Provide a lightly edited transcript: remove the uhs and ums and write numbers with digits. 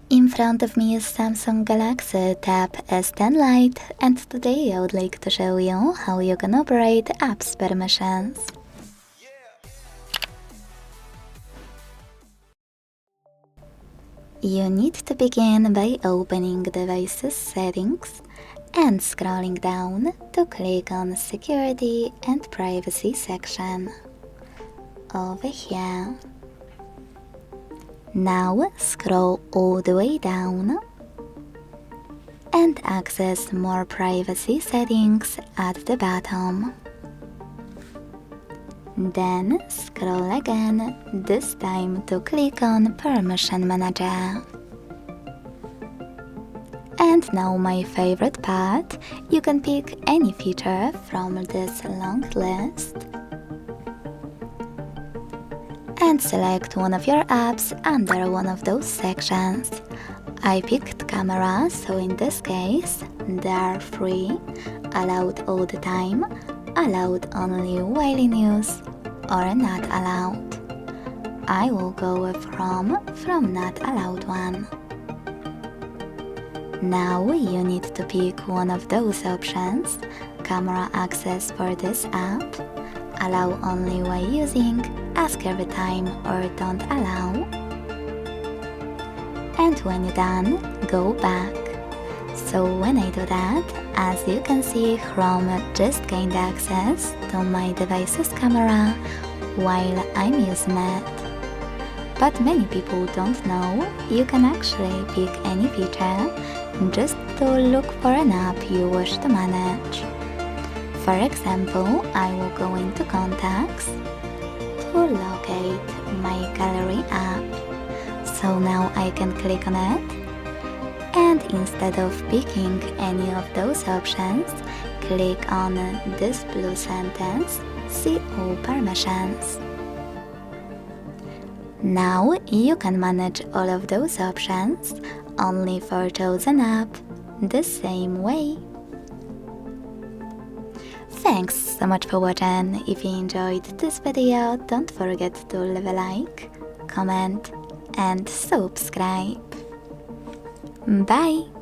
In front of me is Samsung Galaxy Tab S10 Lite, and today I would like to show you how you can operate apps permissions. You need to begin by opening Devices Settings and scrolling down to click on Security and Privacy section. Over here. Now scroll all the way down and access More Privacy Settings at the bottom. Then scroll again, this time to click on Permission Manager. And now my favorite part, you can pick any feature from this long list and select one of your apps under one of those sections. I picked camera, so in this case, they are free, allowed all the time, allowed only while in use, or not allowed. I will go with from not allowed one. Now you need to pick one of those options, camera access for this app, allow only while using, ask every time, or don't allow. And when you're done, go back. So when I do that, as you can see, Chrome just gained access to my device's camera while I'm using it. But many people don't know you can actually pick any feature just to look for an app you wish to manage. For example, I will go into Contacts to locate my gallery app. So now I can click on it, and instead of picking any of those options, click on this blue sentence, See all permissions. Now you can manage all of those options only for chosen app the same way. Thanks so much for watching. If you enjoyed this video, don't forget to leave a like, comment and subscribe. Bye!